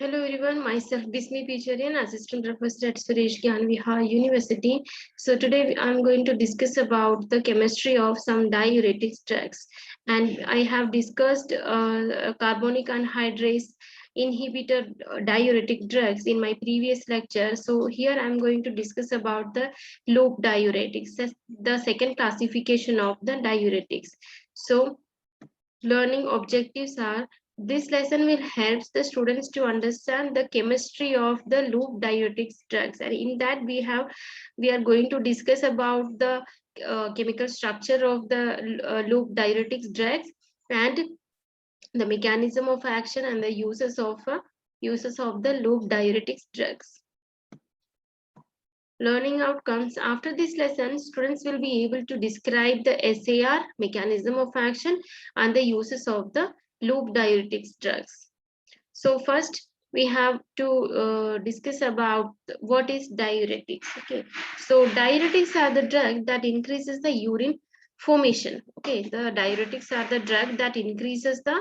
Hello everyone, myself Bismi Picharian, Assistant Professor at Suresh Gyan Vihar University. So today I'm going to discuss about the chemistry of some diuretic drugs. And I have discussed carbonic anhydrase inhibitor diuretic drugs in my previous lecture. So here I'm going to discuss about the loop diuretics, the second classification of the diuretics. So learning objectives are: this lesson will help the students to understand the chemistry of the loop diuretics drugs, and in that we are going to discuss about the chemical structure of the loop diuretics drugs and the mechanism of action and the uses of the loop diuretics drugs. Learning outcomes: after this lesson, students will be able to describe the SAR, mechanism of action, and the uses of the loop diuretics drugs. So first, we have to discuss about what is diuretics. Okay, so diuretics are the drug that increases the urine formation. Okay, the diuretics are the drug that increases the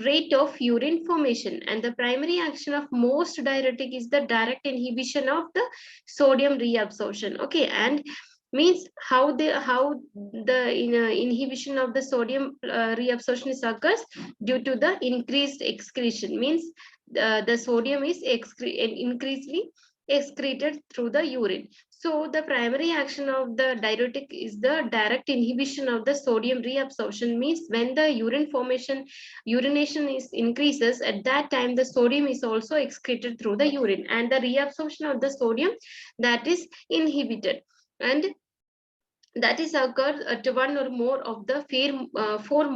rate of urine formation, and the primary action of most diuretic is the direct inhibition of the sodium reabsorption. Okay, and means how the inhibition of the sodium reabsorption occurs due to the increased excretion. Means the sodium is increasingly excreted through the urine. So the primary action of the diuretic is the direct inhibition of the sodium reabsorption. Means when the urination is increases, at that time the sodium is also excreted through the urine, and the reabsorption of the sodium that is inhibited, and that is occurs at one or more of the four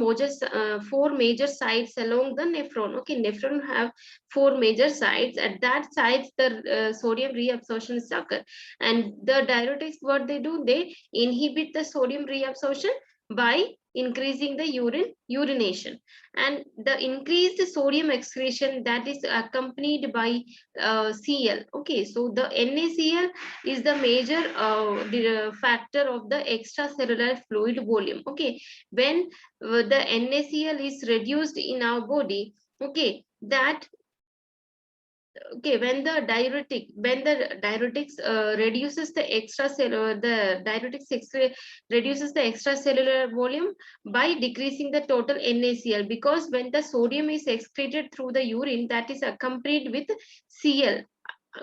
major sites along the nephron. Okay, nephron have four major sites. At that sites, the sodium reabsorption is occur, and the diuretics, what they do, they inhibit the sodium reabsorption by increasing the urination, and the increased sodium excretion that is accompanied by Cl. Okay, so the NaCl is the major factor of the extracellular fluid volume. Okay, when the NaCl is reduced in our body, okay, that okay, when the diuretics reduces the extracellular the reduces the extracellular volume by decreasing the total NaCl, because when the sodium is excreted through the urine, that is accompanied with Cl.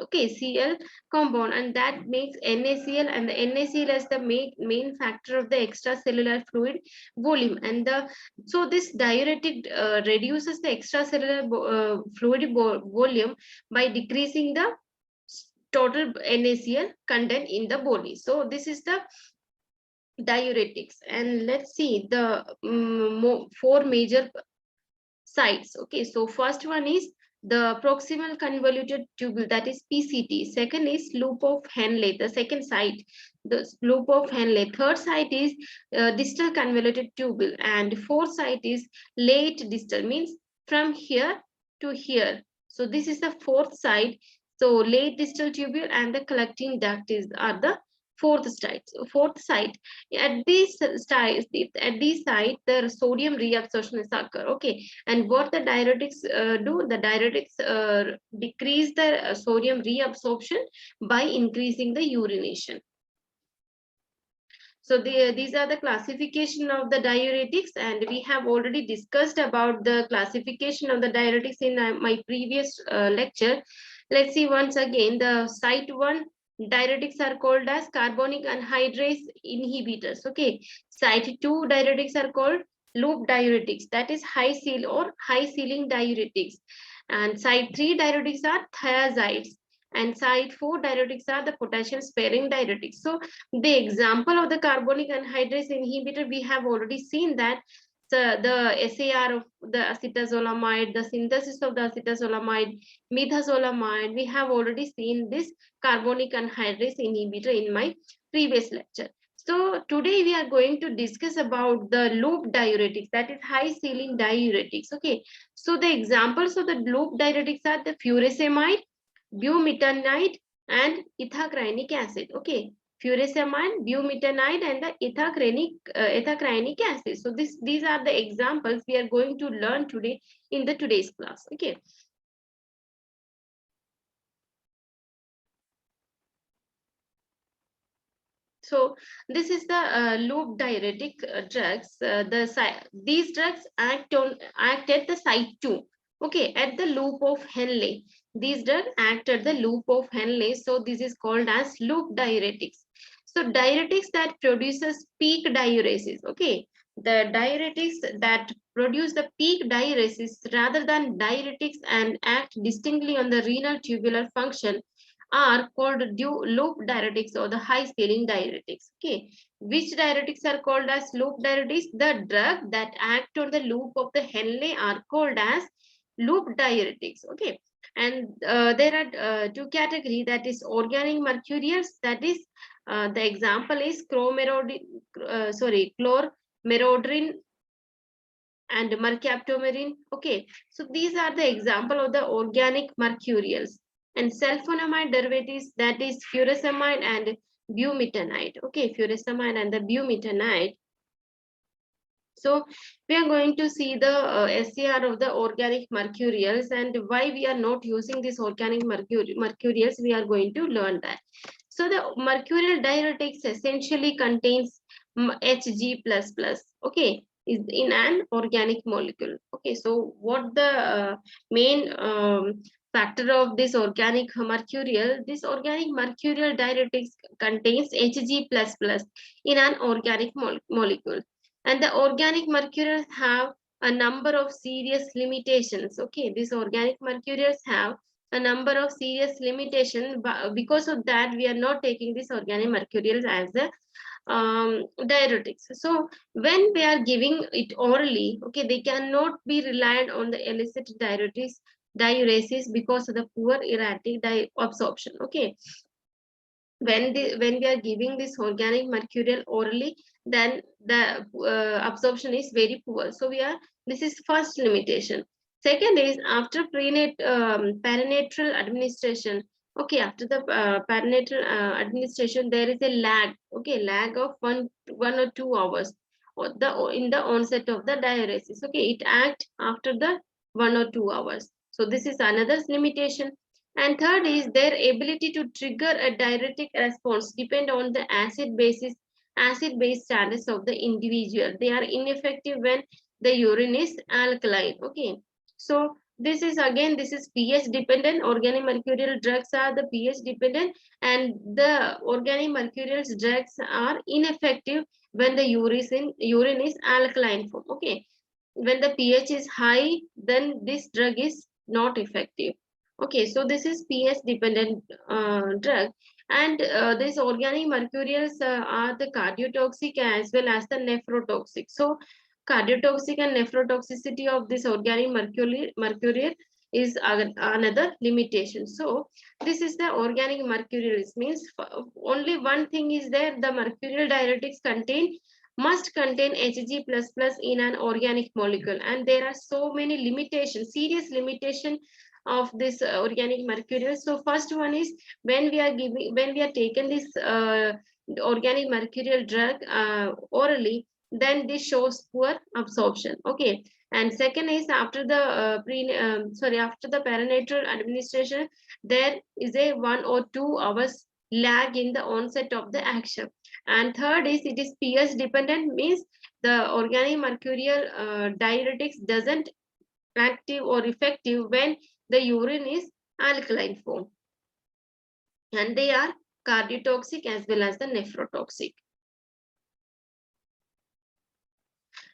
Okay, Cl compound, and that makes NaCl, and the NaCl is the main factor of the extracellular fluid volume. And the so this diuretic reduces the extracellular fluid volume by decreasing the total NaCl content in the body. So this is the diuretics, and let's see the four major sites. Okay, so first one is the proximal convoluted tubule, that is PCT. Second is loop of Henle, the second site, the loop of Henle. Third site is distal convoluted tubule, and fourth site is late distal, means from here to here. So this is the fourth site. So late distal tubule and the collecting duct are the fourth site. At these site the sodium reabsorption is occur. Okay, and what the diuretics do, the diuretics decrease the sodium reabsorption by increasing the urination. So these are the classification of the diuretics, and we have already discussed about the classification of the diuretics in my previous lecture. Let's see once again. The site 1 diuretics are called as carbonic anhydrase inhibitors. Okay, site 2 diuretics are called loop diuretics, that is high seal or high sealing diuretics, and site 3 diuretics are thiazides, and site 4 diuretics are the potassium sparing diuretics. So the example of the carbonic anhydrase inhibitor, we have already seen that the SAR of the acetazolamide, the synthesis of the acetazolamide, midazolamide, we have already seen this carbonic anhydrase inhibitor in my previous lecture. So today we are going to discuss about the loop diuretics, that is high sealing diuretics. Okay, so the examples of the loop diuretics are the furosemide, bumetanide, and ethacrynic acid. Okay, furosemide, bumetanide, and the ethacrynic acid. So these are the examples we are going to learn today in the today's class. Okay, So this is the loop diuretic drugs. These drugs act at the site 2. Okay, at the loop of Henle. These drugs act at the loop of Henle. So this is called as loop diuretics. So diuretics that produces peak diuresis. Okay, the diuretics that produce the peak diuresis rather than diuretics and act distinctly on the renal tubular function are called loop diuretics or the high ceiling diuretics. Okay, which diuretics are called as loop diuretics? The drug that act on the loop of the Henle are called as loop diuretics. Okay, and there are two categories, that is organic mercurials, that is the example is chlormerodrin and mercaptomerine. Okay, so these are the example of the organic mercurials. And sulfonamide derivatives, that is furosemide and bumetanide. Okay, furosemide and the bumetanide. So we are going to see the SCR of the organic mercurials, and why we are not using this organic mercurials, we are going to learn that. So the mercurial diuretics essentially contains Hg++. Okay, is in an organic molecule. Okay, so what the main factor of this organic mercurial? This organic mercurial diuretics contains Hg++ in an organic molecule, and the organic mercurials have a number of serious limitations. Okay, these organic mercurials have a number of serious limitations. Because of that, we are not taking these organic mercurials as a diuretics. So when we are giving it orally, okay, they cannot be reliant on the illicit diuresis because of the poor erratic absorption. Okay, when we are giving this organic mercurial orally, then the absorption is very poor. So this is first limitation. Second is after perinatal administration. Okay, after the perinatal administration, there is a lag. Okay, lag of 1 or 2 hours or in the onset of the diuresis. Okay, it acts after the 1 or 2 hours. So this is another limitation. And third is their ability to trigger a diuretic response depend on the acid-base status of the individual. They are ineffective when the urine is alkaline. Okay, so this is pH dependent. Organic mercurial drugs are the pH dependent, and the organic mercurial drugs are ineffective when the urine is alkaline form. Okay, when the pH is high, then this drug is not effective. Okay, so this is pH dependent drug, and these organic mercurials are the cardiotoxic as well as the nephrotoxic. So cardiotoxic and nephrotoxicity of this organic mercurial is another limitation. So this is the organic mercurials, means only one thing is there, the mercurial diuretics must contain Hg++ in an organic molecule, and there are so many limitations, serious limitation of this organic mercurial. So first one is when we are taken this organic mercurial drug orally, then this shows poor absorption. Okay, and second is after the after the perinatal administration, there is a 1 or 2 hours lag in the onset of the action. And third is it is pH dependent, means the organic mercurial diuretics doesn't active or effective when the urine is alkaline form, and they are cardiotoxic as well as the nephrotoxic.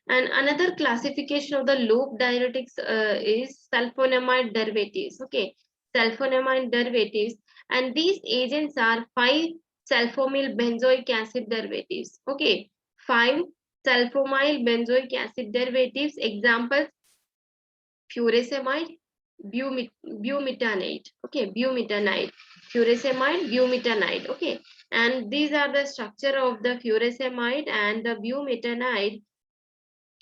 And another classification of the loop diuretics is sulfonamide derivatives. Okay, sulfonamide derivatives, and these agents are 5-sulfonyl benzoic acid derivatives. Okay, 5-sulfonyl benzoic acid derivatives. Examples: furosemide, bumetanide. Okay, bumetanide, furosemide, bumetanide. Okay, and these are the structure of the furosemide and the bumetanide.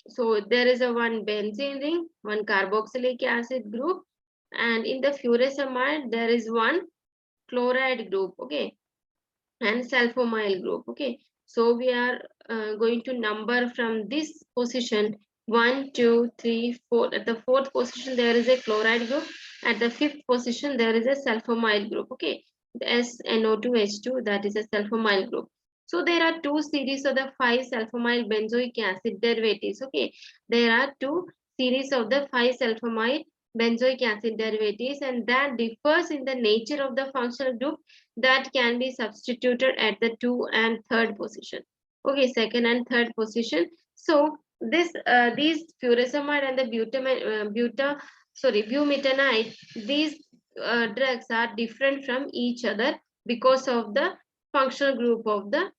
So there is a one benzene ring, one carboxylic acid group, and in the furosemide there is one chloride group. Okay, and sulfonyl group. Okay, so we are going to number from this position 1, 2, 3, 4. At the fourth position there is a chloride group. At the fifth position there is a sulfonyl group. Okay, the SNO2H2, that is a sulfonyl group. So there are two series of the 5-sulfamide benzoic acid derivatives. Okay, there are two series of the 5-sulfamide benzoic acid derivatives, and that differs in the nature of the functional group that can be substituted at the 2 and 3rd position. Okay, 2nd and 3rd position. So these furosemide and the bumetanide, these drugs are different from each other because of the functional group of the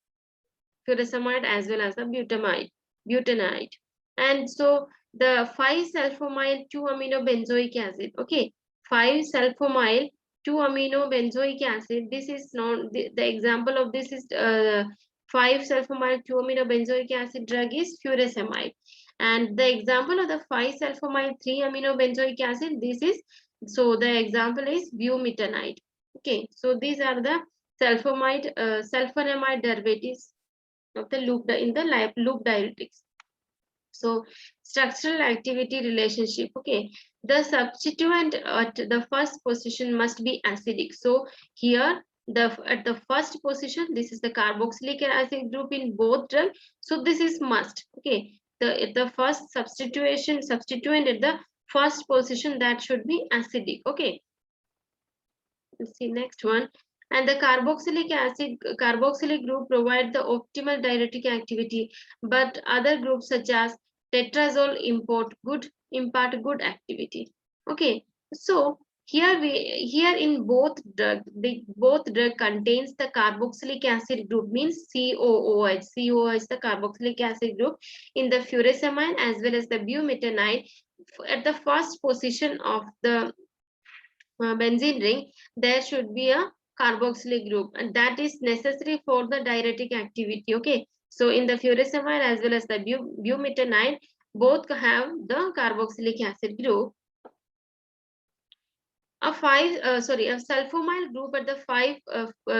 furosemide as well as the butanide. And so the 5-sulfamyl 2-amino benzoic acid, okay, 5-sulfamyl 2-amino benzoic acid, this is known, the example of this is 5-sulfamyl 2-amino benzoic acid drug is furosemide, and the example of the 5-sulfamyl 3-amino benzoic acid, this is, so the example is bumetanide. Okay, so these are the sulfonamide derivatives of the loop in the loop diuretics. So structural activity relationship. Okay, the substituent at the first position must be acidic. So here at the first position, this is the carboxylic acid group in both drugs. So this is must. Okay, the first substituent at the first position, that should be acidic. Okay, let's see next one. And the carboxylic group provide the optimal diuretic activity, but other groups such as tetrazole impart good activity. Okay, so here in both both drug contains the carboxylic acid group, means COOH. COOH is the carboxylic acid group in the furosemide as well as the bumetanide. At the first position of the benzene ring, there should be a carboxylic group, and that is necessary for the diuretic activity. Okay, so in the furosemide as well as the bumetanide, both have the carboxylic acid group. A sulfamyl group at the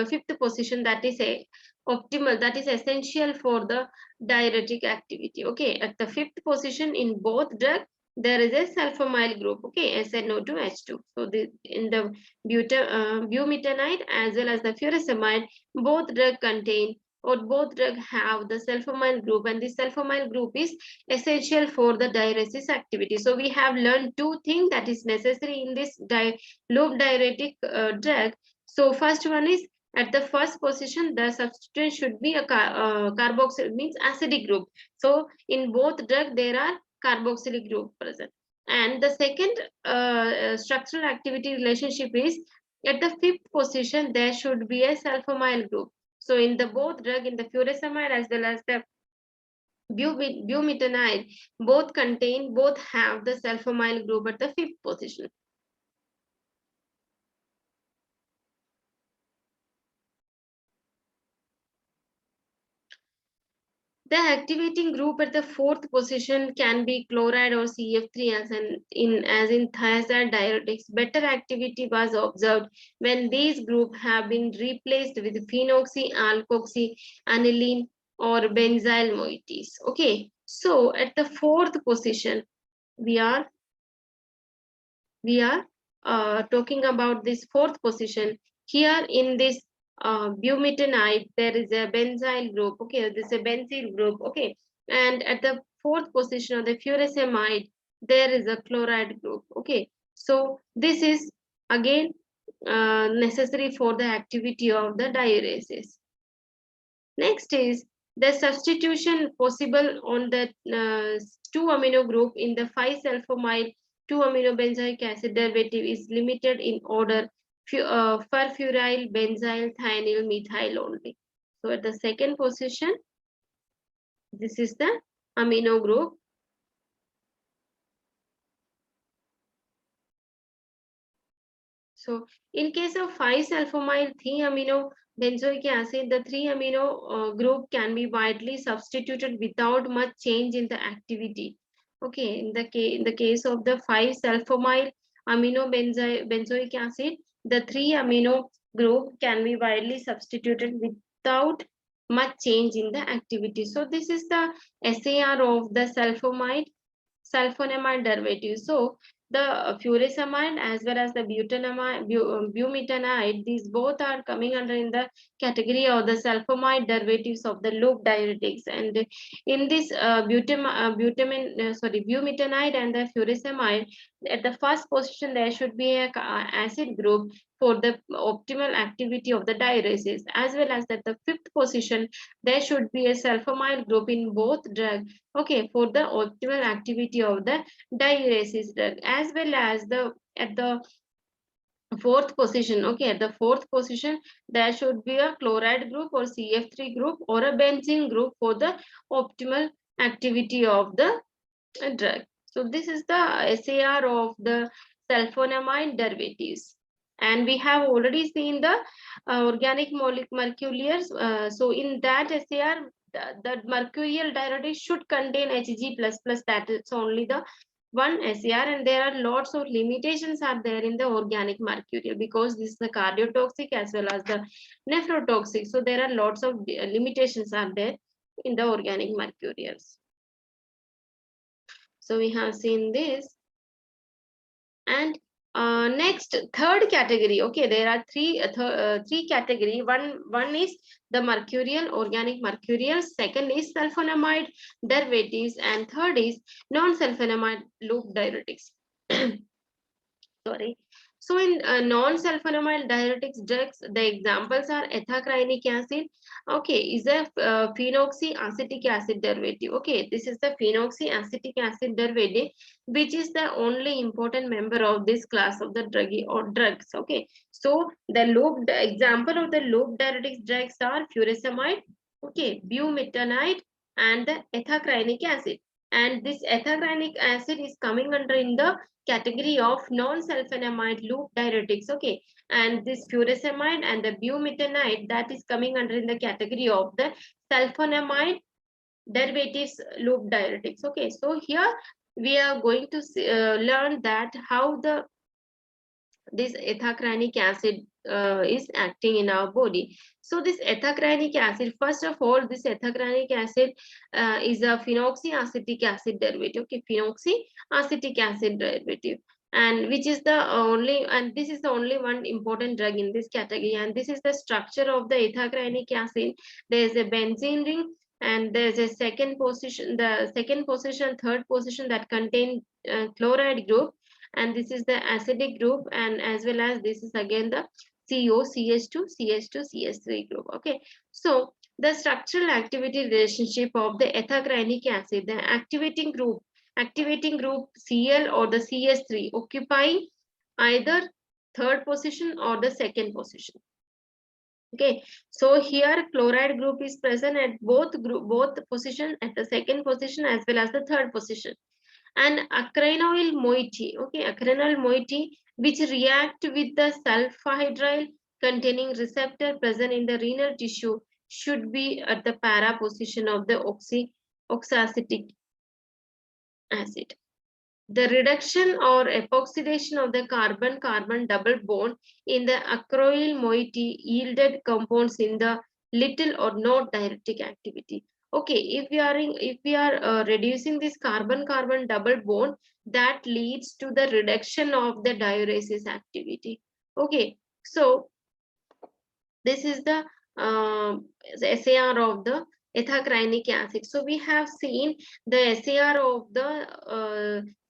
fifth position, that is a optimal, that is essential for the diuretic activity. Okay, at the fifth position in both drug, there is a sulfamyl group. Okay, SNO2H2. So in the bumetanide as well as the furosemide, both drug contain, or both drug have the sulfamyl group, and this sulfamyl group is essential for the diuresis activity. So we have learned two things that is necessary in this loop diuretic drug. So first one is, at the first position, the substituent should be a carboxyl, means acidic group. So in both drug there are carboxylic group present. And the second structural activity relationship is, at the fifth position there should be a sulfamyl group. So in the both drug, in the furosemide as well as the bumetanide, both have the sulfamyl group at the fifth position. The activating group at the fourth position can be chloride or CF3 as in thiazide diuretics. Better activity was observed when these groups have been replaced with phenoxy, alkoxy, aniline, or benzyl moieties. Okay, so at the fourth position, we are talking about this fourth position. Here in this bumetanide, there is a benzyl group. Okay, this is a benzyl group. Okay, and at the fourth position of the furosemide, there is a chloride group. Okay, so this is again necessary for the activity of the diuresis. Next is the substitution possible on the 2-amino group in the 5-sulfamide 2-amino benzoic acid derivative is limited in order furfuryl benzyl thionyl methyl only. So at the second position, this is the amino group. So in case of 5-sulfamyl 3-amino benzoic acid, the 3-amino group can be widely substituted without much change in the activity. Okay, in the case of the 5-sulfamyl amino benzoic acid, the 3-amino group can be widely substituted without much change in the activity. So this is the SAR of the sulfonamide derivative. So the furosemide as well as the bumetanide, these both are coming under in the category of the sulfonamide derivatives of the loop diuretics. And in this bumetanide and the furosemide, at the first position there should be a acid group for the optimal activity of the diuresis, as well as at the fifth position there should be a sulfonamide group in both drug, okay, for the optimal activity of the diuresis drug, as well as the at the fourth position, okay, at the fourth position there should be a chloride group or CF3 group or a benzene group for the optimal activity of the drug. So this is the SAR of the sulfonamide derivatives. And we have already seen the organic mercurials. So in that SAR, the mercurial diuretic should contain Hg++. That is only the one SAR, and there are lots of limitations are there in the organic mercurial, because this is the cardiotoxic as well as the nephrotoxic. So there are lots of limitations are there in the organic mercurials. So we have seen this. And next, third category, okay, there are three category. One is the mercurial, organic mercurial, second is sulfonamide derivatives, and third is non-sulfonamide loop diuretics. Sorry. So in non-sulfonamide diuretics drugs, the examples are ethacrynic acid, okay, is a phenoxyacetic acid derivative. Okay, this is the phenoxyacetic acid derivative, which is the only important member of this class of the drug or drugs. Okay, so the example of the loop diuretics drugs are furosemide, okay, bumetanide, and the ethacrynic acid. And this ethacrynic acid is coming under in the category of non-sulfonamide loop diuretics, okay, and this furosemide and the bumetanide, that is coming under in the category of the sulfonamide derivatives loop diuretics. Okay, so here we are going to learn that how this ethacrynic acid is acting in our body. So this ethacrynic acid, first of all, this ethacrynic acid is a phenoxyacetic acid derivative, okay, phenoxyacetic acid derivative, and which is the only, and this is the only one important drug in this category. And this is the structure of the ethacrynic acid. There is a benzene ring, and there's a second position, third position that contain chloride group, and this is the acidic group, and as well as this is again the CH2CH3 group. Okay, so the structural activity relationship of the ethacrynic acid, the activating group Cl or the CH3 occupying either third position or the second position. Okay, so here chloride group is present at both position, at the second position as well as the third position. And acrynyl moiety, okay, acrynyl moiety, which react with the sulfhydryl containing receptor present in the renal tissue, should be at the para position of the oxacetic acid. The reduction or epoxidation of the carbon-carbon double bond in the acrylyl moiety yielded compounds in the little or no diuretic activity. Okay, if we are reducing this carbon-carbon double bond, that leads to the reduction of the diuresis activity. Okay, so this is the SAR of the ethacrynic acid. So we have seen the SAR of the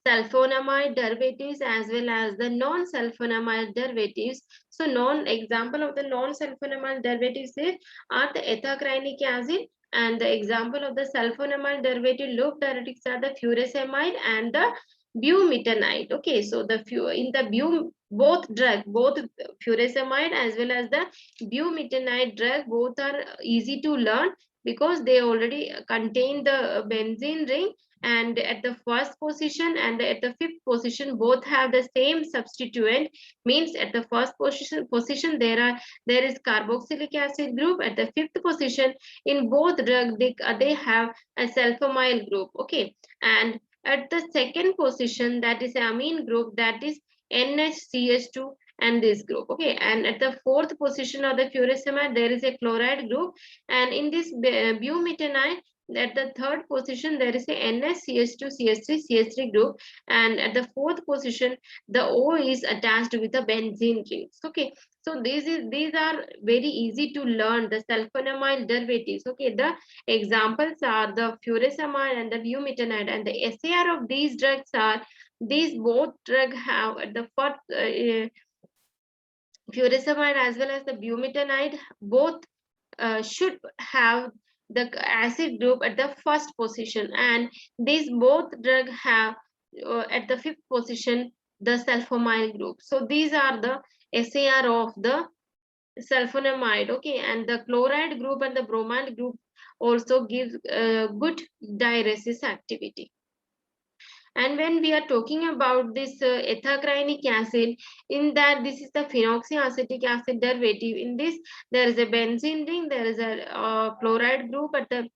sulfonamide derivatives as well as the non-sulfonamide derivatives. So example of the non-sulfonamide derivatives are the ethacrynic acid, and the example of the sulfonamide derivative loop diuretics are the furosemide and the bumetanide. Okay, so in the both furosemide as well as the bumetanide drug, both are easy to learn because they already contain the benzene ring, and at the first position and at the fifth position both have the same substituent. Means at the first position there is carboxylic acid group. At the fifth position in both drug they have a sulfonamide group. Okay, and at the second position, that is amine group, that is NHCH2 and this group. Okay, and at the fourth position of the furosemide there is a chloride group, and in this bumetanide At the third position, there is a NS-CH2-CH3 group, and at the fourth position, the O is attached with the benzene rings. Okay, so these are very easy to learn, the sulfonamide derivatives. Okay, the examples are the furosemide and the bumetanide, and the SAR of these drugs are, these both drug have at the first furosemide as well as the bumetanide, both should have the acid group at the first position, and these both drug have at the fifth position the sulfonamide group. So these are the SAR of the sulfonamide. Okay, and the chloride group and the bromide group also gives good diuresis activity. And when we are talking about this ethacrynic acid, in that this is the phenoxyacetic acid derivative. In this, there is a benzene ring, there is a chloride group at the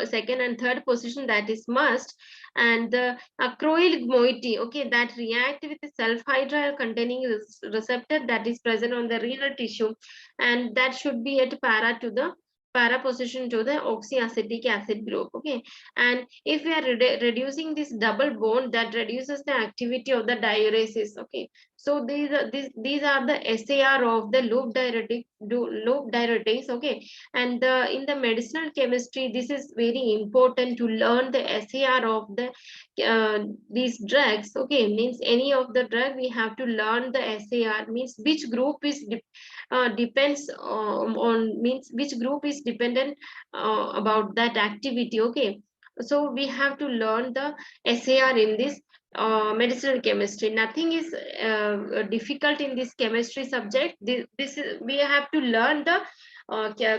second and third position, that is must, and the acrylic moiety, okay, that react with the sulfhydryl containing receptor that is present on the renal tissue, and that should be at para position to the oxyacetic acid group. Okay, and if we are reducing this double bond, that reduces the activity of the diuresis. Okay, so these are the SAR of the loop diuretics. Okay, and in the medicinal chemistry, this is very important to learn the SAR of the these drugs. Okay, means any of the drug we have to learn the SAR, means which group is depends on, means which group is dependent about that activity. Okay, so we have to learn the SAR in this medicinal chemistry. Nothing is difficult in this chemistry subject. This is, we have to learn the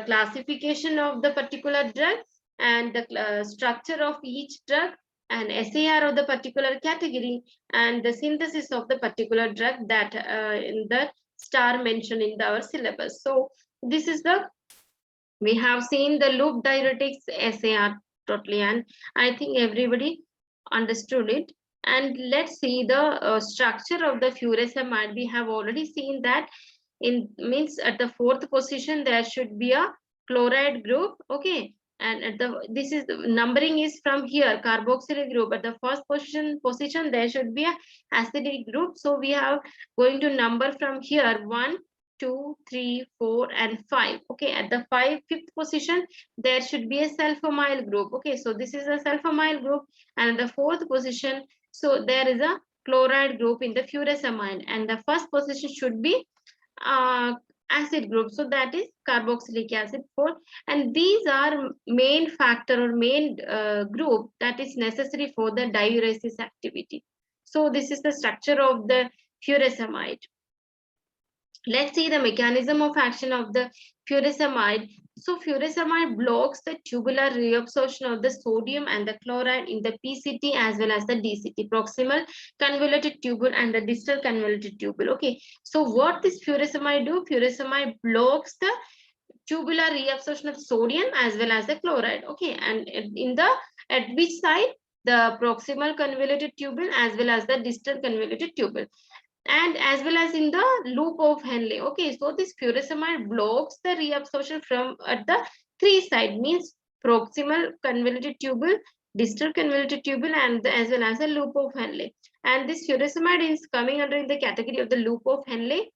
classification of the particular drug, and the structure of each drug, and SAR of the particular category, and the synthesis of the particular drug, that in the star mentioned in our syllabus. So this is the, we have seen the loop diuretics SAR totally, and I think everybody understood it. And let's see the structure of the furosemide. We have already seen that in, means at the fourth position there should be a chloride group. Okay, and at the, this is the numbering is from here, carboxylic group. At the first position there should be a acidic group, so we have going to number from here 1, 2, 3, 4, and 5. Okay, at the fifth position there should be a sulfamyl group. Okay, so this is a sulfamyl group, and the fourth position, so there is a chloride group in the furosemide, and the first position should be acid group, so that is carboxylic acid 4, and these are main factor or main group that is necessary for the diuresis activity. So this is the structure of the furosemide. Let's see the mechanism of action of the furosemide. So furosemide blocks the tubular reabsorption of the sodium and the chloride in the PCT as well as the DCT, proximal convoluted tubule and the distal convoluted tubule. Okay, so what this furosemide do? Furosemide blocks the tubular reabsorption of sodium as well as the chloride. Okay, and in the, at which side? The proximal convoluted tubule as well as the distal convoluted tubule, and as well as in the loop of Henle. Okay, so this furosemide blocks the reabsorption from at the three side, means proximal convoluted tubule, distal convoluted tubule, and as well as the loop of Henle. And this furosemide is coming under the category of the loop of Henle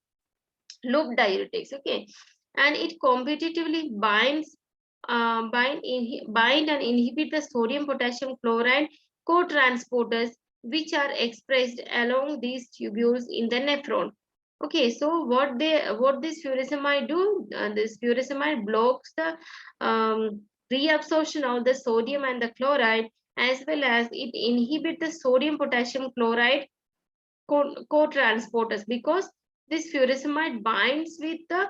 loop diuretics. Okay, and it competitively binds bind and inhibit the sodium potassium chloride co-transporters, which are expressed along these tubules in the nephron. Okay, so what this furosemide do? This furosemide blocks the reabsorption of the sodium and the chloride, as well as it inhibit the sodium potassium chloride co-transporters, because this furosemide binds with the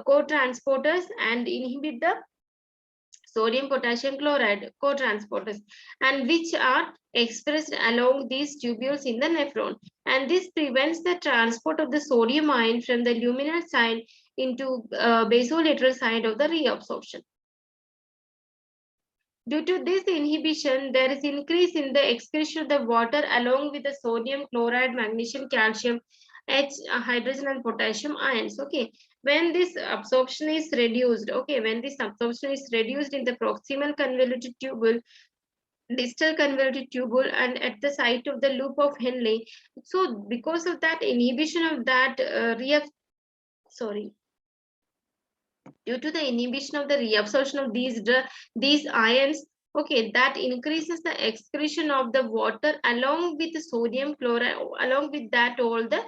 co-transporters and inhibit the sodium potassium chloride co-transporters, and which are expressed along these tubules in the nephron, and this prevents the transport of the sodium ion from the luminal side into basolateral side of the reabsorption. Due to this inhibition, there is increase in the excretion of the water along with the sodium, chloride, magnesium, calcium, H, hydrogen, and potassium ions. Okay, When this absorption is reduced, okay, when this absorption is reduced in the proximal convoluted tubule, distal convoluted tubule, and at the site of the loop of Henle, so because of that inhibition of that sorry, due to the inhibition of the reabsorption of these ions, okay, that increases the excretion of the water along with the sodium chloride, along with that all the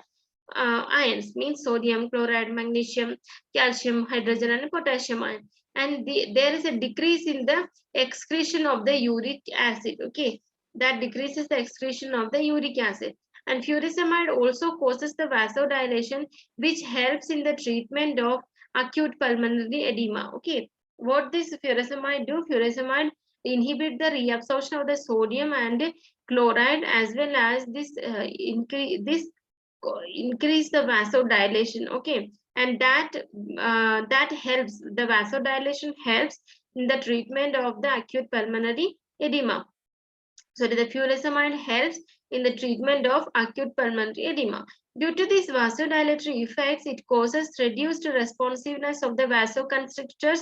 ions, means sodium chloride, magnesium, calcium, hydrogen, and potassium ion. And there is a decrease in the excretion of the uric acid, okay, that decreases the excretion of the uric acid. And furosemide also causes the vasodilation, which helps in the treatment of acute pulmonary edema. Okay, what this furosemide do? Furosemide inhibit the reabsorption of the sodium and chloride, as well as this increase the vasodilation. Okay, and that helps, the vasodilation helps in the treatment of the acute pulmonary edema. So the furosemide helps in the treatment of acute pulmonary edema. Due to these vasodilatory effects, it causes reduced responsiveness of the vasoconstrictors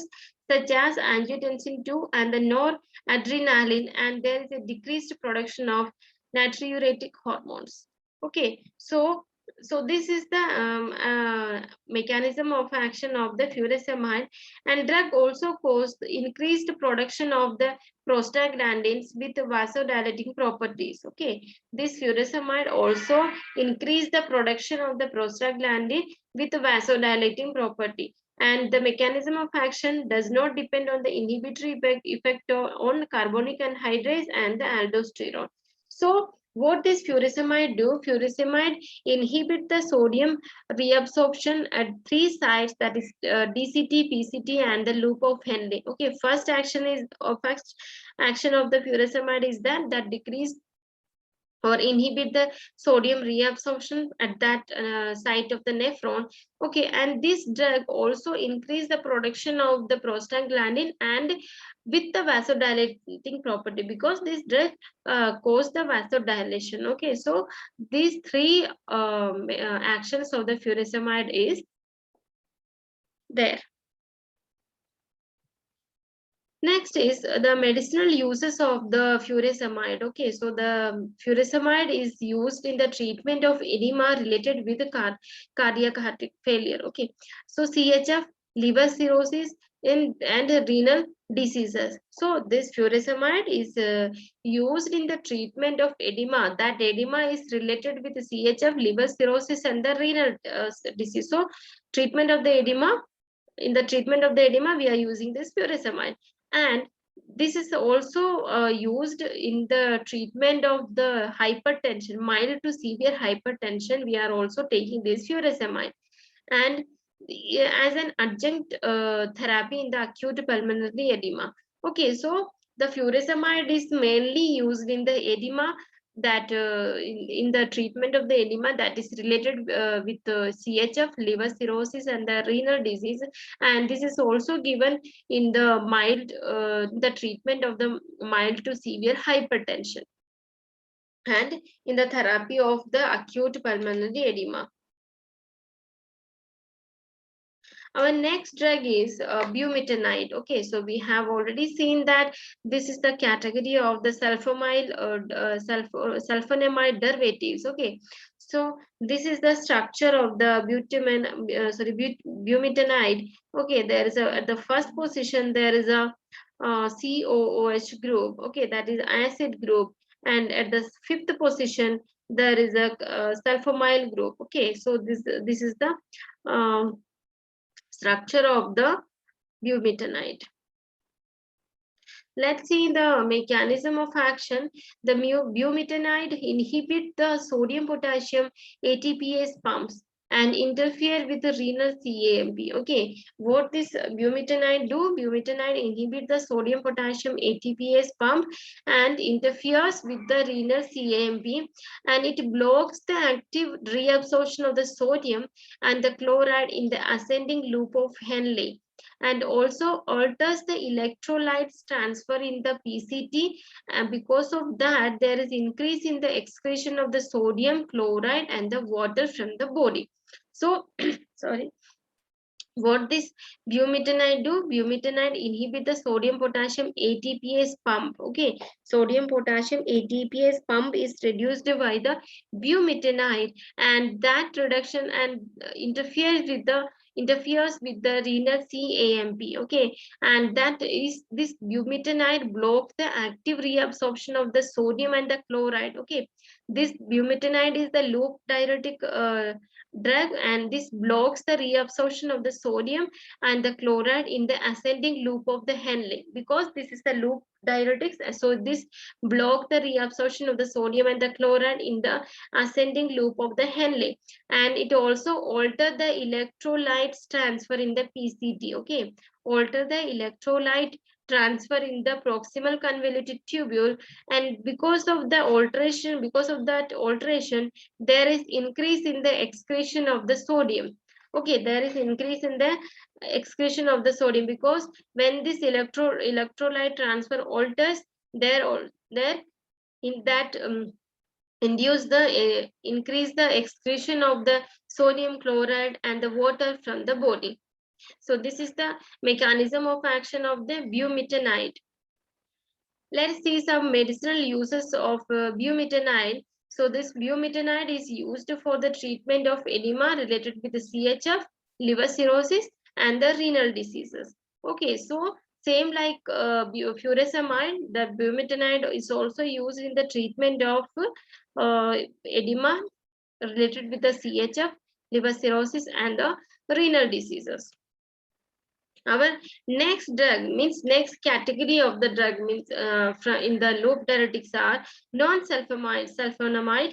such as angiotensin II and the noradrenaline, and there is a decreased production of natriuretic hormones. Okay, so this is the mechanism of action of the furosemide. And drug also caused increased production of the prostaglandins with vasodilating properties. Okay, this furosemide also increase the production of the prostaglandin with vasodilating property. And the mechanism of action does not depend on the inhibitory effect on carbonic anhydrase and the aldosterone. So what does furosemide do? Furosemide inhibit the sodium reabsorption at three sites, that is DCT, PCT, and the loop of Henle. Okay, first action of the furosemide is that decrease or inhibit the sodium reabsorption at that site of the nephron. Okay, and this drug also increase the production of the prostaglandin and with the vasodilating property, because this drug cause the vasodilation. Okay, so these three actions of the furosemide is there. Next is the medicinal uses of the furosemide. Okay, so the furosemide is used in the treatment of edema related with cardiac heart failure. Okay, so CHF, liver cirrhosis, and renal diseases. So this furosemide is used in the treatment of edema. That edema is related with the CHF, liver cirrhosis, and the renal disease. So treatment of the edema, in the treatment of the edema, we are using this furosemide. And this is also used in the treatment of the hypertension, mild to severe hypertension. We are also taking this furosemide. And as an adjunct therapy in the acute pulmonary edema. Okay, so the furosemide is mainly used in the edema, that in the treatment of the edema that is related with CHF, liver cirrhosis, and the renal disease. And this is also given in the mild, the treatment of the mild to severe hypertension, and in the therapy of the acute pulmonary edema. Our next drug is bumetanide. Okay, so we have already seen that this is the category of the sulfonamide derivatives. Okay, so this is the structure of the bumetanide. Okay, there is at the first position there is a COOH group. Okay, that is acid group, and at the fifth position there is a sulfonyl group. Okay, so this is the structure of the bumetanide. Let's see the mechanism of action. The bumetanide inhibit the sodium potassium ATPase pumps and interfere with the renal CAMP. Okay, what this bumetanide do? Bumetanide inhibit the sodium potassium ATPase pump and interferes with the renal CAMP, and it blocks the active reabsorption of the sodium and the chloride in the ascending loop of Henle, and also alters the electrolytes transfer in the PCT, and because of that there is increase in the excretion of the sodium chloride and the water from the body. So sorry, What this bumetanide do? Bumetanide inhibit the sodium potassium ATPase pump. Okay, sodium potassium ATPase pump is reduced by the bumetanide, and that reduction and interferes with the renal CAMP. Okay, and that is this bumetanide blocks the active reabsorption of the sodium and the chloride. Okay, this bumetanide is the loop diuretic drug, and this blocks the reabsorption of the sodium and the chloride in the ascending loop of the Henle, because this is the loop diuretics. So this block the reabsorption of the sodium and the chloride in the ascending loop of the Henle, and it also alter the electrolytes transfer in the PCT. Okay, alter the electrolyte transfer in the proximal convoluted tubule, and because of that alteration, there is increase in the excretion of the sodium. Okay, there is increase in the excretion of the sodium, because when this electrolyte transfer alters, there in that induce the increase the excretion of the sodium chloride and the water from the body. So this is the mechanism of action of the bumetanide. Let's see some medicinal uses of bumetanide. So this bumetanide is used for the treatment of edema related with the CHF, liver cirrhosis, and the renal diseases. Okay, so same like furosemide, the bumetanide is also used in the treatment of edema related with the CHF, liver cirrhosis, and the renal diseases. Our next drug means next category of the drug means in the loop diuretics are sulfonamide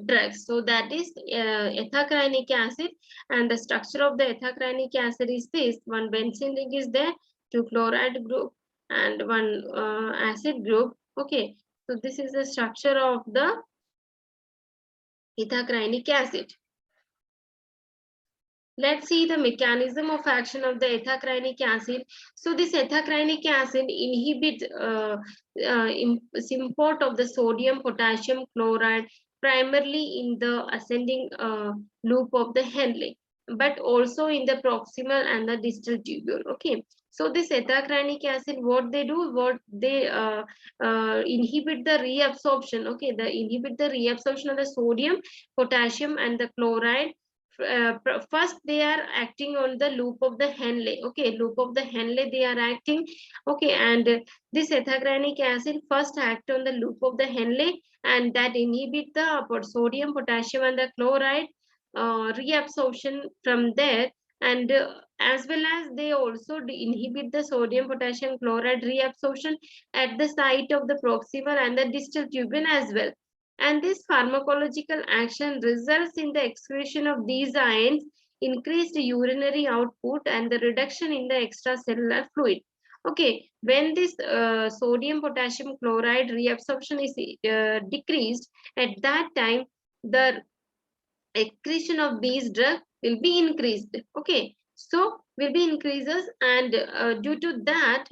drugs. So that is ethacrynic acid, and the structure of the ethacrynic acid is this: one benzene ring is there, two chloride group, and one acid group. Okay, so this is the structure of the ethacrynic acid. Let's see the mechanism of action of the ethacrynic acid. So this ethacrynic acid inhibits import of the sodium potassium chloride primarily in the ascending loop of the Henle, but also in the proximal and the distal tubule. Okay, so this ethacrynic acid, what they do, inhibit the reabsorption. Okay, they inhibit the reabsorption of the sodium, potassium, and the chloride. First they are acting on the loop of the Henle. Okay, loop of the Henle they are acting. Okay, and this ethacrynic acid first act on the loop of the Henle, and that inhibit the sodium, potassium, and the chloride reabsorption from there, and as well as they also inhibit the sodium, potassium, chloride reabsorption at the site of the proximal and the distal tubule as well. And this pharmacological action results in the excretion of these ions, increased urinary output, and the reduction in the extracellular fluid. Okay, when this sodium potassium chloride reabsorption is decreased, at that time the excretion of these drugs will be increased. Okay, so will be increases, and due to that,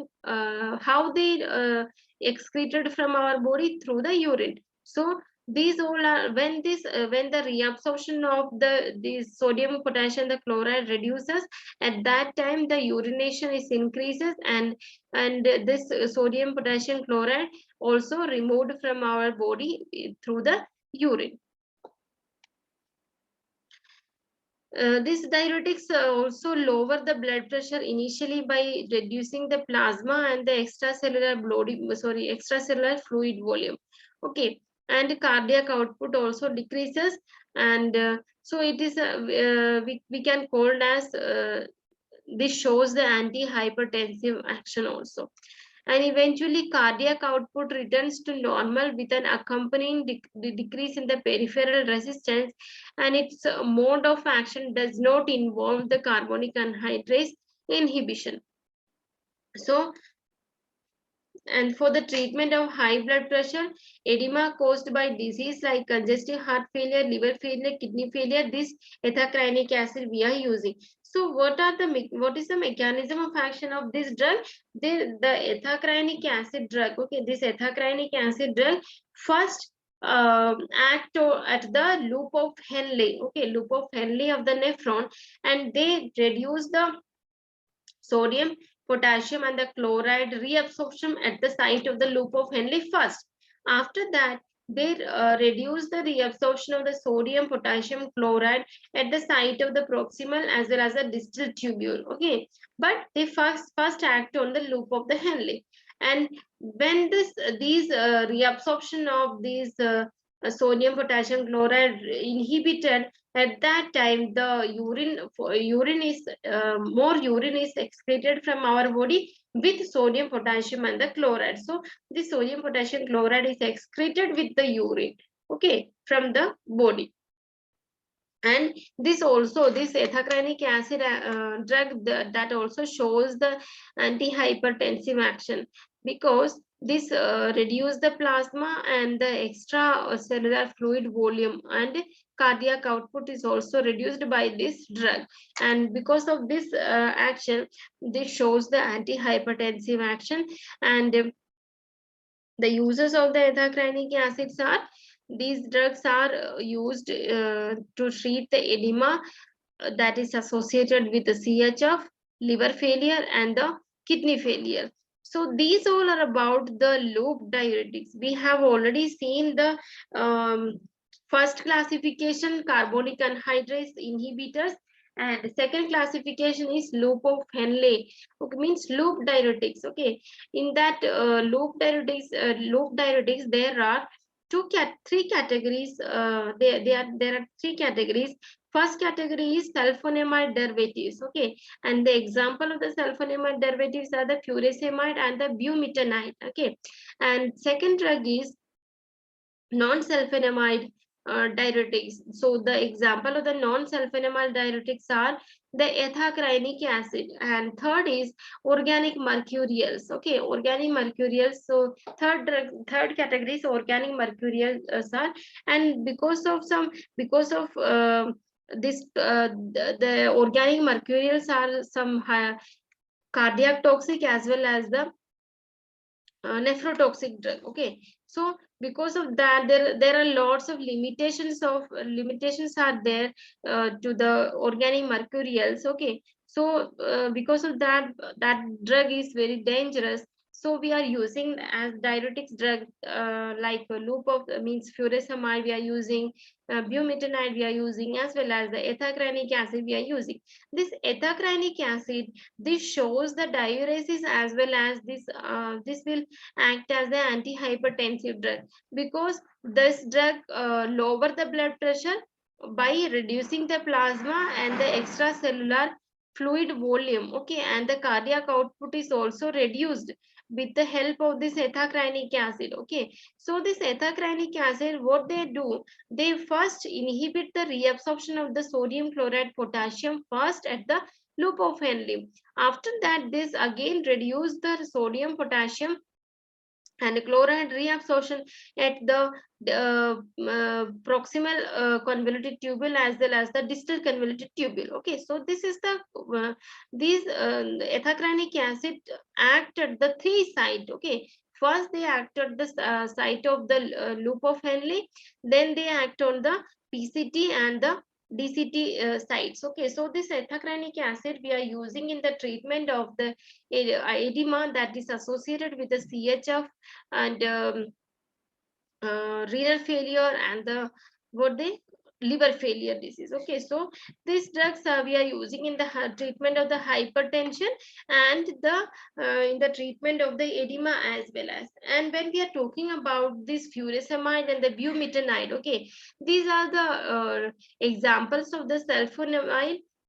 how they excreted from our body through the urine. So these all are when when the reabsorption of the sodium, potassium, the chloride reduces, at that time the urination is increases, and this sodium, potassium, chloride also removed from our body through the urine. These diuretics also lower the blood pressure initially by reducing the plasma and the extracellular fluid volume. Okay, and cardiac output also decreases, and so it is we can call as this shows the antihypertensive action also. And eventually cardiac output returns to normal with an accompanying decrease in the peripheral resistance, and its mode of action does not involve the carbonic anhydrase inhibition. So, and for the treatment of high blood pressure, edema caused by disease like congestive heart failure, liver failure, kidney failure, this ethacrynic acid we are using. So what is the mechanism of action of this drug? The ethacrynic acid drug. Okay, this ethacrynic acid drug first act at the loop of Henle, okay, loop of Henle of the nephron, and they reduce the sodium, potassium, and the chloride reabsorption at the site of the loop of Henle first. After that, they reduce the reabsorption of the sodium, potassium, chloride at the site of the proximal as well as the distal tubule. Okay, but they first act on the loop of the Henle, and when these reabsorption of these sodium, potassium, chloride inhibited, at that time the urine is more urine is excreted from our body with sodium, potassium, and the chloride. So the sodium, potassium, chloride is excreted with the urine, okay, from the body. And this also, this ethacrynic acid drug that also shows the antihypertensive action, because this reduce the plasma and the extracellular fluid volume, and cardiac output is also reduced by this drug. And because of this action, this shows the antihypertensive action. And the uses of the ethacrynic acids are, these drugs are used to treat the edema that is associated with the CHF, liver failure, and the kidney failure. So these all are about the loop diuretics. We have already seen the first classification, carbonic anhydrase inhibitors, and second classification is loop of Henle, okay, means loop diuretics. Okay, in that loop diuretics, there are three categories. There are three categories. First category is sulfonamide derivatives. Okay, and the example of the sulfonamide derivatives are the furosemide and the bumetanide. Okay, and second drug is non-sulfonamide diuretics. So the example of the non-sulfonamide diuretics are the ethacrynic acid, and third is organic mercurials. Okay, organic mercurials. So third category is organic mercurials are, and because of the organic mercurials are some cardiac toxic as well as the nephrotoxic drug. Okay, so because of that, there are lots of limitations are there to the organic mercurials. Okay, so because of that, that drug is very dangerous. So we are using as diuretics drug like a loop of means furosemide we are using, bumetanide we are using, as well as the ethacrynic acid we are using. This ethacrynic acid, this shows the diuresis as well as this will act as an antihypertensive drug, because this drug lower the blood pressure by reducing the plasma and the extracellular fluid volume. Okay, and the cardiac output is also reduced with the help of this ethacrynic acid. Okay, so this ethacrynic acid, what they do, they first inhibit the reabsorption of the sodium, chloride, potassium first at the loop of Henle. After that, this again reduce the sodium, potassium, and chloride reabsorption at the proximal convoluted tubule as well as the distal convoluted tubule. Okay, so this is the these ethacrynic acid act at the three site. Okay, first they act at the site of the loop of Henle, then they act on the PCT and the DCT sites. Okay, so this ethacrynic acid we are using in the treatment of the edema that is associated with the CHF and renal failure and the what they liver failure disease. Okay, so these drugs we are using in the treatment of the hypertension and the in the treatment of the edema as well as. And when we are talking about this furosemide and the bumetanide, okay, these are the examples of the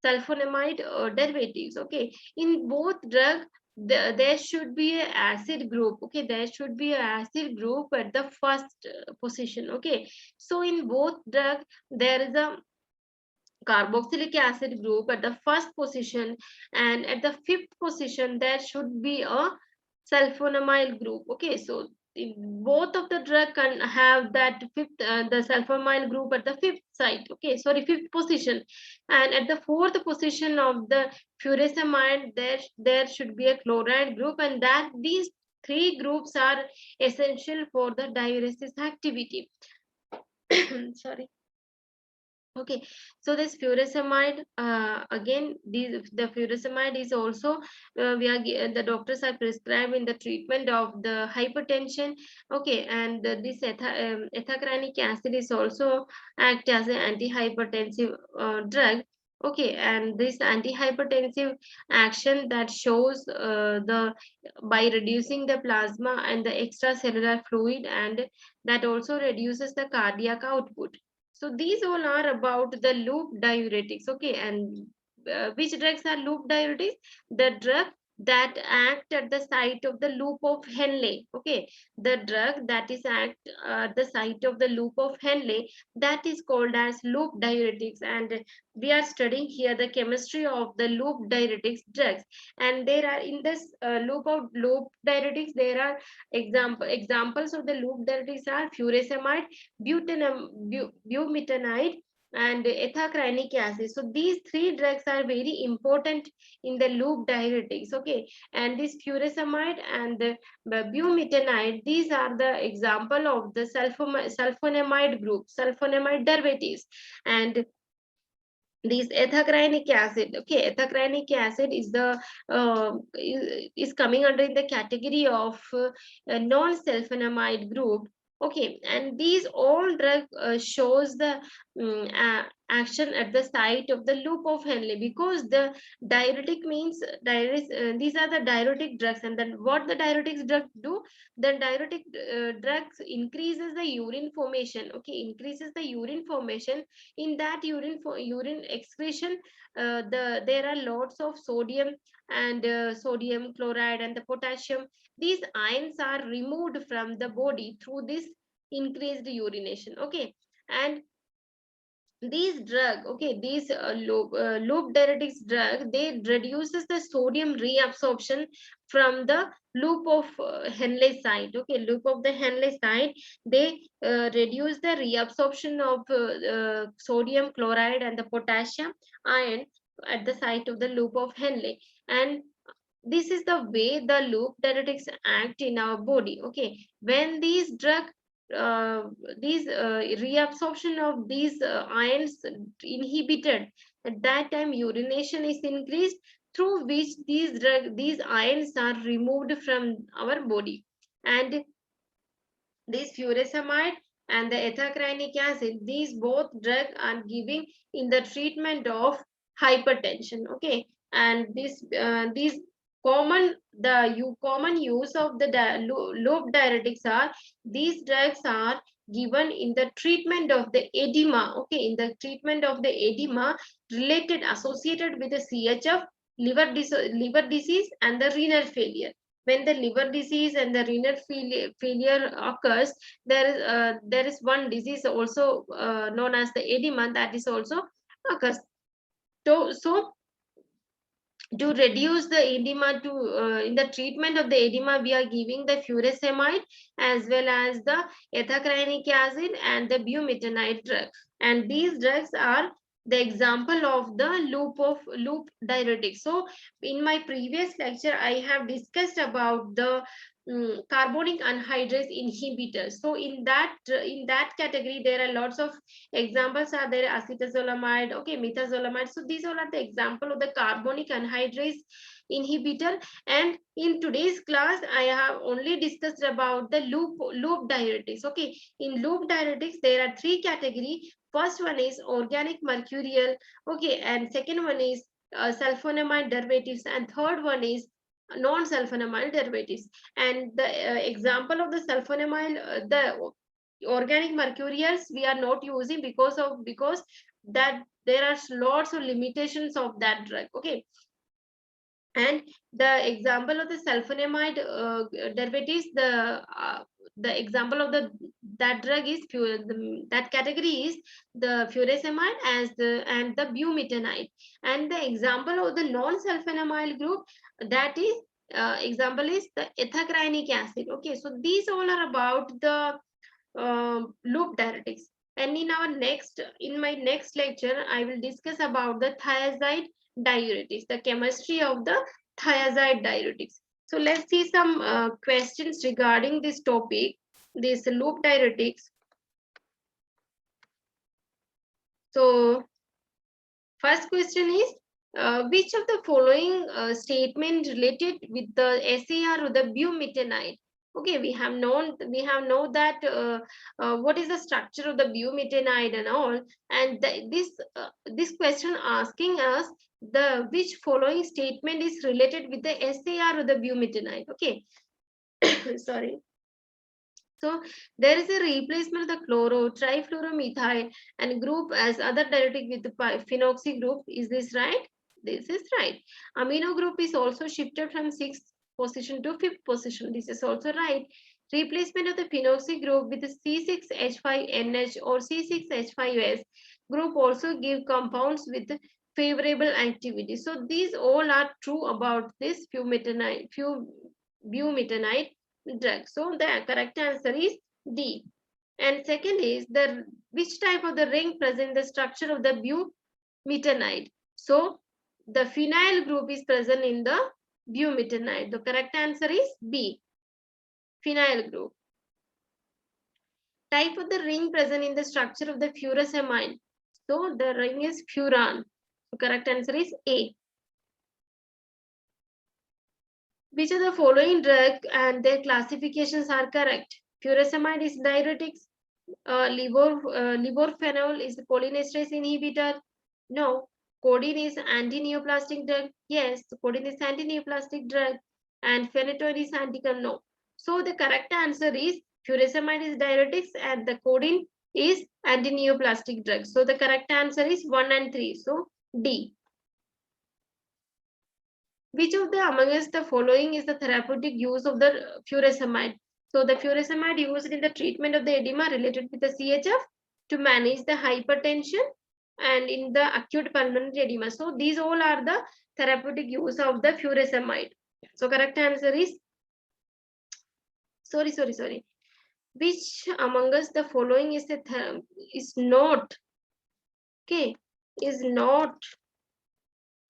sulfonamide derivatives. Okay, in both drug there should be an acid group. Okay, there should be an acid group at the first position. Okay, so in both drug there is a carboxylic acid group at the first position, and at the fifth position there should be a sulfonamide group. Okay, so both of the drug can have that fifth the sulfonamide group at the fifth site. Okay, sorry, fifth position, and at the fourth position of the furosemide there should be a chloride group, and that these three groups are essential for the diuresis activity. sorry. Okay, so this furosemide, again, the furosemide is also the doctors are prescribed in the treatment of the hypertension. Okay, and this ethacrynic acid is also act as an antihypertensive drug. Okay, and this antihypertensive action that shows the by reducing the plasma and the extracellular fluid, and that also reduces the cardiac output. So these all are about the loop diuretics. Okay, and which drugs are loop diuretics? The drug that act at the site of the loop of Henle. Okay, the drug that is act at the site of the loop of Henle, that is called as loop diuretics. And we are studying here the chemistry of the loop diuretics drugs. And there are in this loop diuretics, there are examples of the loop diuretics are furosemide, bumetanide, and ethacrynic acid. So these three drugs are very important in the loop diuretics. Okay, and this furosemide and the bumetanide, these are the example of the sulfonamide group, sulfonamide derivatives. And this ethacrynic acid, okay, ethacrynic acid is the is coming under the category of non-sulfonamide group. Okay, and these all drug shows the action at the site of the loop of Henle, because the diuretic means these are the diuretic drugs. And then what the diuretics drug do, the diuretic drugs increases the urine formation. Okay, increases the urine formation. In that urine excretion, there are lots of sodium, and sodium chloride and the potassium. These ions are removed from the body through this increased urination. Okay, and these drug, okay, these loop diuretics drug, they reduces the sodium reabsorption from the loop of Henle site. Okay, loop of the Henle site, they reduce the reabsorption of sodium chloride and the potassium ion at the site of the loop of Henle. And this is the way the loop diuretics act in our body. Okay, when uh, these reabsorption of these ions inhibited, at that time urination is increased, through which these ions are removed from our body. And this furosemide and the ethacrynic acid, these both drugs are giving in the treatment of hypertension. Okay, and these common use of the loop diuretics are, these drugs are given in the treatment of the edema. Okay, in the treatment of the edema related associated with the CHF, liver disease and the renal failure. When the liver disease and the renal failure occurs, there is one disease also known as the edema, that is also occurs. So to reduce the edema, to in the treatment of the edema, we are giving the furosemide as well as the ethacrynic acid and the bumetanide drug. And these drugs are the example of the loop diuretic. So in my previous lecture, I have discussed about the carbonic anhydrase inhibitors. So in that category, there are lots of examples are there: acetazolamide, okay, midazolamide. So these all are the example of the carbonic anhydrase inhibitor. And in today's class, I have only discussed about the loop diuretics. Okay, in loop diuretics, there are three category. First one is organic mercurial, okay, and second one is sulfonamide derivatives, and third one is non-sulfonamide derivatives. And the example of the sulfonamide, the organic mercurials, we are not using because that there are lots of limitations of that drug. Okay, and the example of the sulfonamide derivatives, the example of that drug is that category is the furosemide as the and the bumetanide. And the example of the non-sulfonamide group, that is example is the ethacrynic acid. Okay, so these all are about the loop diuretics. And in my next lecture, I will discuss about the thiazide diuretics, the chemistry of the thiazide diuretics. So let's see some questions regarding this topic, this loop diuretics. So first question is, which of the following statement related with the SAR or the bumetanide? Okay, we have known that what is the structure of the bumetanide and all, and this question asking us the which following statement is related with the SAR or the bumetanide. Okay, sorry. So there is a replacement of the chloro, trifluoromethyl, and group as other diuretic with the phenoxy group. Is this right? This is right. Amino group is also shifted from 6th position to 5th position. This is also right. Replacement of the phenoxy group with the C6H5NH or C6H5S group also give compounds with favorable activity. So these all are true about this bumetanide drug. So the correct answer is D. And second is the which type of the ring present the structure of the bumetanide. So the phenyl group is present in the bumetanide. The correct answer is B, phenyl group. Type of the ring present in the structure of the furosemide. So the ring is furan. The correct answer is A. Which of the following drug and their classifications are correct? Furosemide is diuretics. Livorphenol is the cholinesterase inhibitor. No. Codeine is anti-neoplastic drug. Yes, codeine is anti-neoplastic drug. And phenytoin is no. So the correct answer is furosemide is diuretics and the codeine is anti-neoplastic drug. So the correct answer is 1 and 3. So D. Which of the amongst the following is the therapeutic use of the furosemide? So the furosemide used in the treatment of the edema related with the CHF to manage the hypertension and in the acute pulmonary edema. So these all are the therapeutic use of the furosemide. So correct answer is sorry. Which among us the following is the is not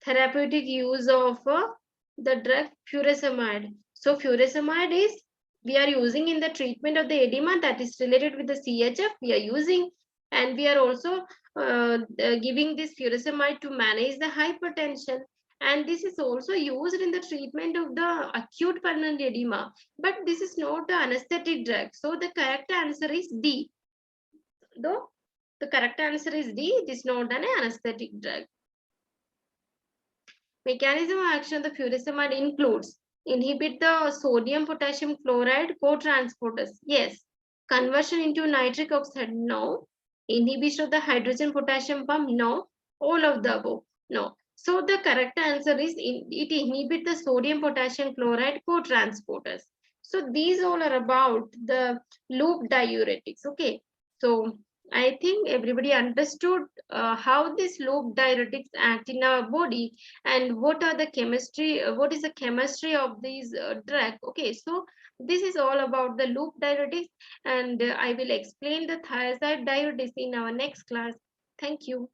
therapeutic use of the drug furosemide. So furosemide is we are using in the treatment of the edema that is related with the CHF we are using, and we are also giving this furosemide to manage the hypertension, and this is also used in the treatment of the acute pulmonary edema, but this is not an anesthetic drug. So the correct answer is D. Though the correct answer is D, it is not an anesthetic drug. Mechanism of action of the furosemide includes inhibit the sodium potassium chloride co-transporters. Yes. Conversion into nitric oxide. No. Inhibition of the hydrogen potassium pump. No. All of the above. No. So the correct answer is it inhibit the sodium potassium chloride co-transporters. So these all are about the loop diuretics. Okay. So I think everybody understood how these loop diuretics act in our body and what are the chemistry, what is the chemistry of these drug. Okay, so this is all about the loop diuretics, and I will explain the thiazide diuretics in our next class. Thank you.